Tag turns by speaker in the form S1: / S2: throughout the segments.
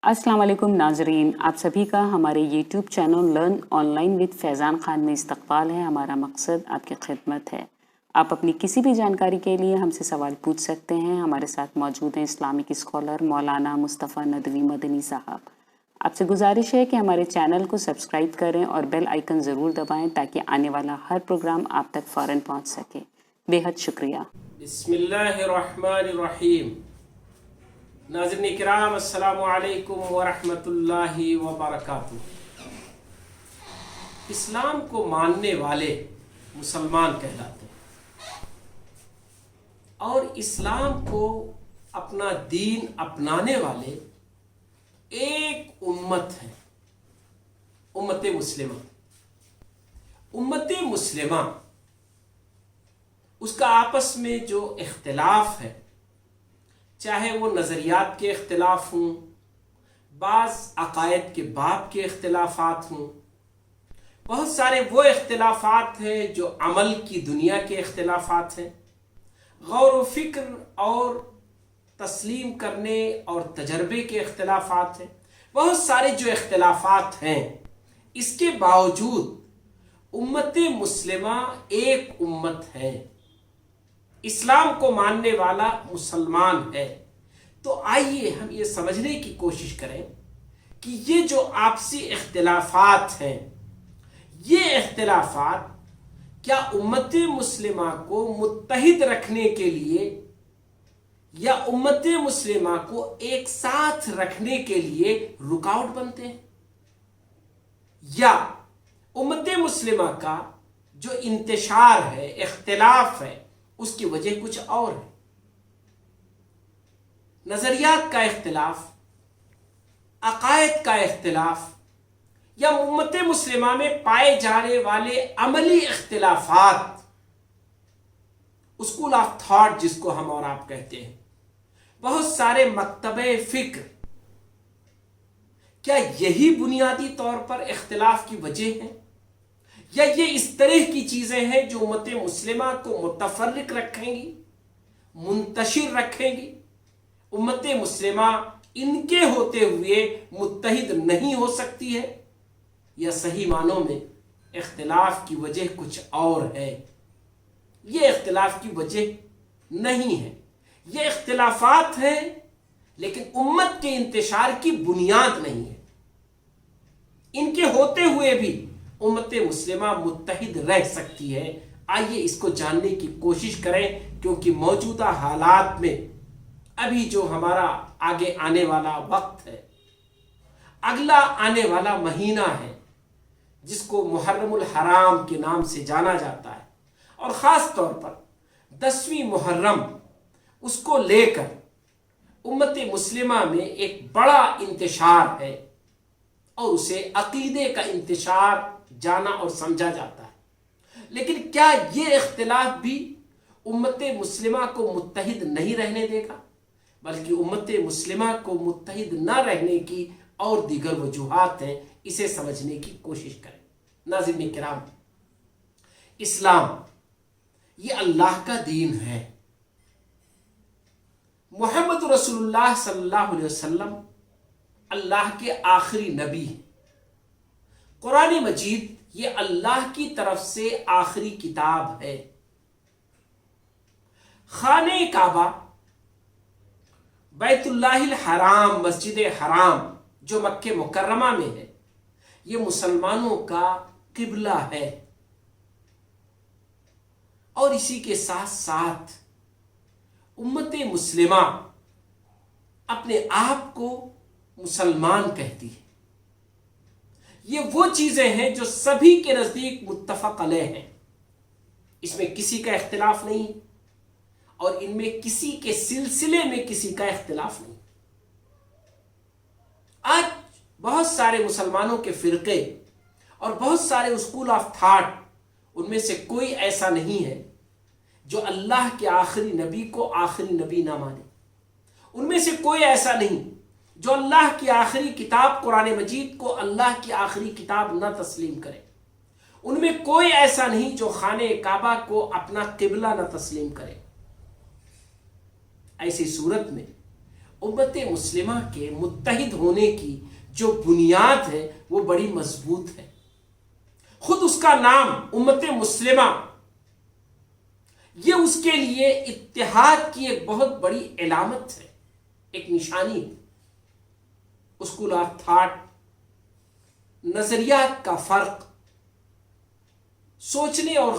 S1: अस्सलाम वालेकुम नाजरीन, आप सभी का हमारे YouTube channel learn online with Faizan Khan में इस्तकबाल है। हमारा मकसद आपकी खिदमत है। आप अपनी किसी भी जानकारी के लिए हमसे सवाल पूछ सकते हैं। हमारे साथ मौजूद हैं इस्लामिक स्कॉलर मौलाना मुस्तफ़ा नदवी मदनी साहब। आपसे गुजारिश है कि हमारे चैनल को सब्सक्राइब करें और बेल आइकन ज़रूर दबाएं ताकि आने वाला हर प्रोग्राम आप तक फ़ौरन पहुँच सके। बेहद शुक्रिया।
S2: बिस्मिल्लाहिर्रहमानिर्रहीम। नाज़रीन इकराम, अस्सलामु अलैकुम व रहमतुल्लाहि व बरकातुहू। इस्लाम को मानने वाले मुसलमान कहलाते हैं और इस्लाम को अपना दीन अपनाने वाले एक उम्मत है, उम्मत मुस्लिमा। उम्मत मुस्लिमा उसका आपस में जो इख्तिलाफ है, चाहे वो नज़रियात के इख्तिलाफ हों, बाज़ अक़ायद के बाब के इख्तिलाफ़ात हों, बहुत सारे वो इख्तिलाफ़ात हैं जो अमल की दुनिया के इख्तिलाफ़ात हैं, गौर व फ़िक्र और तस्लीम करने और तजर्बे के इख्तिलाफ़ात हैं। बहुत सारे जो इख्तिलाफ़ात हैं, इसके बावजूद उम्मत मुस्लिमा एक उम्मत है, इस्लाम को मानने वाला मुसलमान है। तो आइए हम ये समझने की कोशिश करें कि ये जो आपसी इख्तिलाफात हैं, ये इख्तिलाफात क्या उम्मत मुस्लिमा को मुत्तहिद रखने के लिए या उम्मत मुस्लिमा को एक साथ रखने के लिए रुकावट बनते हैं, या उम्मत मुस्लिमा का जो इंतशार है, इख्तिलाफ है, उसकी वजह कुछ और है। नजरियात का इख्तिलाफ, अकायद का इख्तिलाफ, या उम्मत मुस्लिमा में पाए जाने वाले अमली इख्तिलाफात, स्कूल ऑफ थॉट जिसको हम और आप कहते हैं, बहुत सारे मकतबे फिक्र, क्या यही बुनियादी तौर पर इख्तिलाफ की वजह है, या ये इस तरह की चीजें हैं जो उम्मत मुस्लिमा को मुतफर्रिक रखेंगी, मुंतशिर रखेंगी? उम्मत मुस्लिमा इनके होते हुए मुत्तहिद नहीं हो सकती है, या सही मानों में इख्तिलाफ की वजह कुछ और है? ये इख्तिलाफ की वजह नहीं है, ये इख्तिलाफात हैं लेकिन उम्मत के इंतशार की बुनियाद नहीं है। इनके होते हुए भी उम्मत मुस्लिमा मुत्तहिद रह सकती है। आइए इसको जानने की कोशिश करें, क्योंकि मौजूदा हालात में अभी जो हमारा आगे आने वाला वक्त है, अगला आने वाला महीना है, जिसको मुहर्रमुल हराम के नाम से जाना जाता है, और ख़ास तौर पर 10वीं मुहर्रम, उसको लेकर उम्मत मुस्लिमा में एक बड़ा इंतशार है और उसे अकीदे का इंतशार जाना और समझा जाता है। लेकिन क्या ये इख्तिलाफ भी उम्मत मुस्लिमा को मुत्तहिद नहीं रहने देगा, बल्कि उम्मत मुस्लिमा को मुत्तहिद न रहने की और दीगर वजूहात हैं। इसे समझने की कोशिश करें। नाज़रीन किराम, इस्लाम ये अल्लाह का दीन है। मुहम्मद रसूलुल्लाह सल्लल्लाहु अलैहि वसल्लम अल्लाह के आखिरी नबी हैं। कुरान मजीद ये अल्लाह की तरफ से आखिरी किताब है। खाने काबा, बैतुल्लाहिल हराम, मस्जिद हराम जो मक्के मुकर्रमा में है, ये मुसलमानों का किबला है। और इसी के साथ साथ उम्मत मुस्लिमा अपने आप को मुसलमान कहती है। ये वो चीजें हैं जो सभी के नजदीक मुत्तफक अलैह हैं, इसमें किसी का इख्तिलाफ नहीं और इनमें किसी के सिलसिले में किसी का इख्तिलाफ नहीं। आज बहुत सारे मुसलमानों के फिरके और बहुत सारे स्कूल ऑफ थॉट, उनमें से कोई ऐसा नहीं है जो अल्लाह के आखिरी नबी को आखिरी नबी ना माने। उनमें से कोई ऐसा नहीं जो अल्लाह की आखिरी किताब कुरान मजीद को अल्लाह की आखिरी किताब न तस्लीम करे। उनमें कोई ऐसा नहीं जो खाने काबा को अपना किबला न तस्लीम करे। ऐसी सूरत में उम्मत मुस्लिमा के मुत्तहिद होने की जो बुनियाद है वो बड़ी मजबूत है। खुद उसका नाम उम्मत मुस्लिमा, ये उसके लिए इत्तिहाद की एक बहुत बड़ी अलामत है, एक निशानी है। स्कूल ऑफ थॉट, नजरियात का फर्क, सोचने और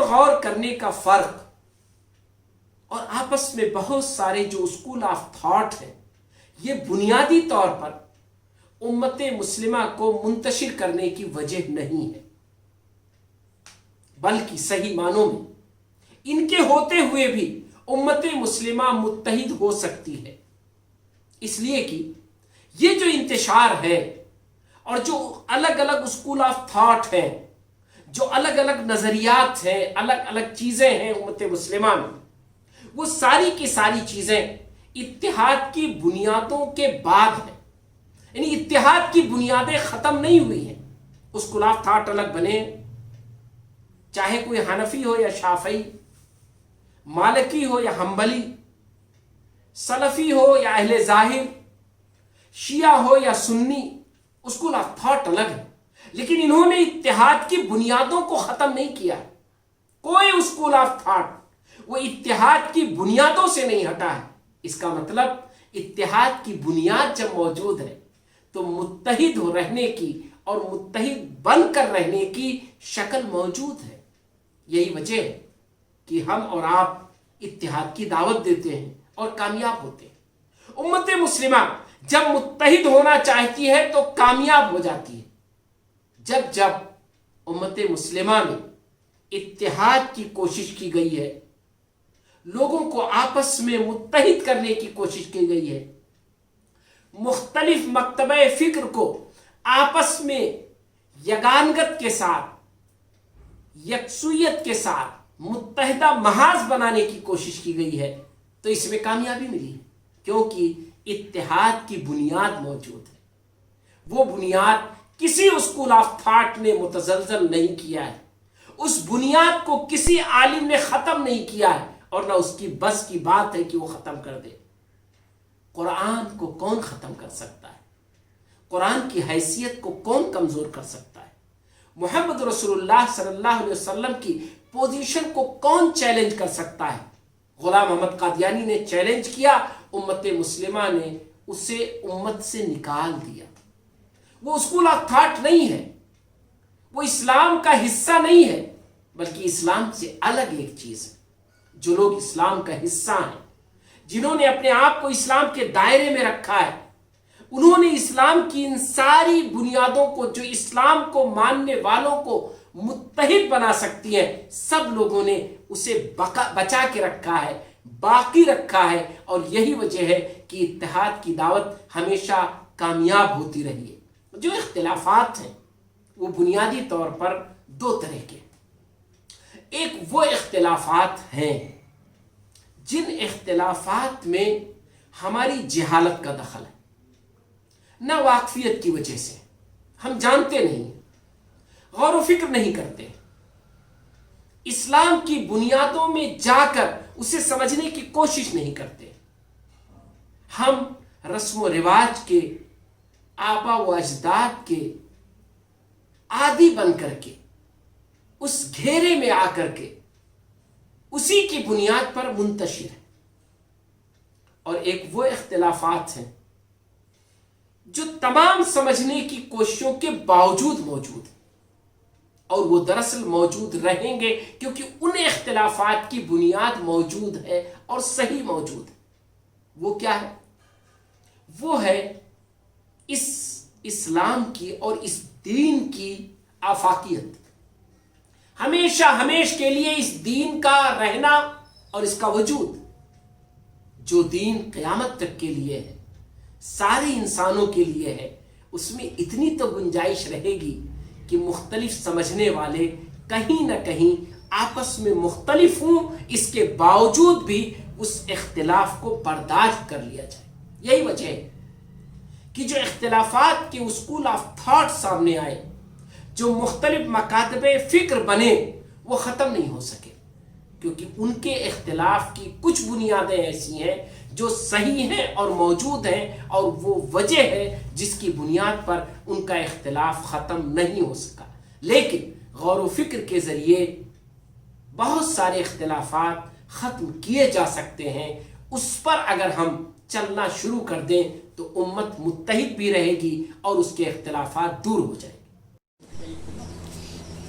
S2: गौर करने का फर्क, और आपस में बहुत सारे जो स्कूल ऑफ थॉट है, ये बुनियादी तौर पर उम्मत मुस्लिमा को मुंतशिर करने की वजह नहीं है, बल्कि सही मानों में इनके होते हुए भी उम्मत मुस्लिमा मुत्तहिद हो सकती है। इसलिए कि ये जो इंतशार है और जो अलग अलग स्कूल ऑफ थॉट है, जो अलग अलग नजरियात हैं, अलग अलग चीजें हैं उम्मत मुस्लिमा में, वो सारी की सारी चीजें इत्तिहाद की बुनियादों के बाद है। यानी इत्तिहाद की बुनियादें खत्म नहीं हुई हैं। स्कूल ऑफ थॉट अलग बने, चाहे कोई हनफी हो या शाफई, मालिकी हो या हम्बली, सलफी हो या अहले जाहिर, शिया हो या सुन्नी, स्कूल ऑफ थॉट अलग है, लेकिन इन्होंने इत्तिहाद की बुनियादों को खत्म नहीं किया। कोई स्कूल ऑफ थॉट वो इत्तिहाद की बुनियादों से नहीं हटा है। इसका मतलब इत्तिहाद की बुनियाद जब मौजूद है तो मुत्तहिद रहने की और मुत्तहिद बनकर रहने की शक्ल मौजूद है। यही वजह है कि हम और आप इत्तिहाद की दावत देते हैं और कामयाब होते हैं। उम्मत मुस्लिमा जब मुत्तहिद होना चाहती है तो कामयाब हो जाती है। जब जब उम्मत मुस्लिमा में इत्तिहाद की कोशिश की गई है, लोगों को आपस में मुत्तहिद करने की कोशिश की गई है, मुख्तलिफ मकतबे फिक्र को आपस में यगानगत के साथ, यकसुयत के साथ मुत्तहिदा महाज बनाने की कोशिश की गई है, तो इसमें कामयाबी मिली है, क्योंकि इत्तिहाद की बुनियाद मौजूद है। वो बुनियाद किसी स्कूल ऑफ थॉट ने मुतजलजल नहीं किया है, उस बुनियाद को किसी आलिम ने खत्म नहीं किया है, और ना उसकी बस की बात है कि वो खत्म कर दे। कुरान को कौन खत्म कर सकता है? कुरान की हैसियत को कौन कमजोर कर सकता है? मोहम्मद रसूलुल्लाह सल्लल्लाहु अलैहि वसल्लम की पोजीशन को कौन चैलेंज कर सकता है? गुलाम अहमद कादियानी ने चैलेंज किया, उम्मत मुस्लिमा ने उसे उम्मत से निकाल दिया। वो स्कूल ऑफ थॉट नहीं है, वो इस्लाम का हिस्सा नहीं है, बल्कि इस्लाम से अलग एक चीज है। जो लोग इस्लाम का हिस्सा हैं, जिन्होंने अपने आप को इस्लाम के दायरे में रखा है, उन्होंने इस्लाम की इन सारी बुनियादों को, जो इस्लाम को मानने वालों को मुत्तहिद बना सकती है, सब लोगों ने उसे बचा के रखा है, बाकी रखा है। और यही वजह है कि इत्तिहाद की दावत हमेशा कामयाब होती रही है। जो इख्तिलाफात हैं वो बुनियादी तौर पर दो तरह के। एक वो इख्तिलाफात हैं जिन इख्तिलाफात में हमारी जहालत का दखल है, ना वाकफियत की वजह से हम जानते नहीं, गौर व फिक्र नहीं करते, इस्लाम की बुनियादों में जाकर उसे समझने की कोशिश नहीं करते। हम रस्म व रिवाज के, आबा व अजदाद के आदि बन करके, उस घेरे में आकर के उसी की बुनियाद पर मुंतशिर है। और एक वो इख्तिलाफात हैं जो तमाम समझने की कोशिशों के बावजूद मौजूद है, और वो दरअसल मौजूद रहेंगे क्योंकि उन इख्तिलाफात की बुनियाद मौजूद है और सही मौजूद है। वो क्या है? वो है इस इस्लाम की और इस दीन की आफाकियत, हमेशा हमेश के लिए इस दीन का रहना और इसका वजूद। जो दीन क़यामत तक के लिए है, सारे इंसानों के लिए है, उसमें इतनी तो गुंजाइश रहेगी कि मुख्तलिफ समझने वाले कहीं ना कहीं आपस में मुख्तलिफ हों, इसके बावजूद भी उस इख्तिलाफ को बर्दाश्त कर लिया जाए। यही वजह है कि जो इख्तिलाफात के स्कूल ऑफ थॉट सामने आए, जो मुख्तलिफ मकातबे फिक्र बने, वो ख़त्म नहीं हो सके। क्योंकि उनके इख्तिलाफ की कुछ बुनियादें ऐसी हैं जो सही हैं और मौजूद हैं, और वो वजह है जिसकी बुनियाद पर उनका इख्तिलाफ ख़त्म नहीं हो सका। लेकिन गौर व फिक्र के ज़रिए बहुत सारे इख्तिलाफात ख़त्म किए जा सकते हैं। उस पर अगर हम चलना शुरू कर दें तो उम्मत मुत्तहिद भी रहेगी और उसके इख्तिलाफात दूर हो जाएंगे।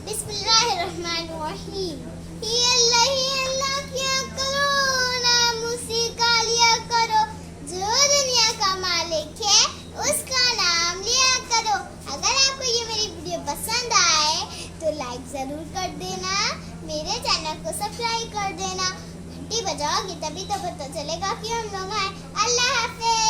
S3: बिस्मिल्लाहिर्रहमानिर्रहीम। ही अल्लाह किया करो, नाम उसी का लिया करो, जो दुनिया का मालिक है उसका नाम लिया करो। अगर आपको ये मेरी वीडियो पसंद आए तो लाइक ज़रूर कर देना, मेरे चैनल को सब्सक्राइब कर देना, घंटी बजाओगे तभी तो पता चलेगा कि हम लोग हैं। अल्लाह हाफ़िज़।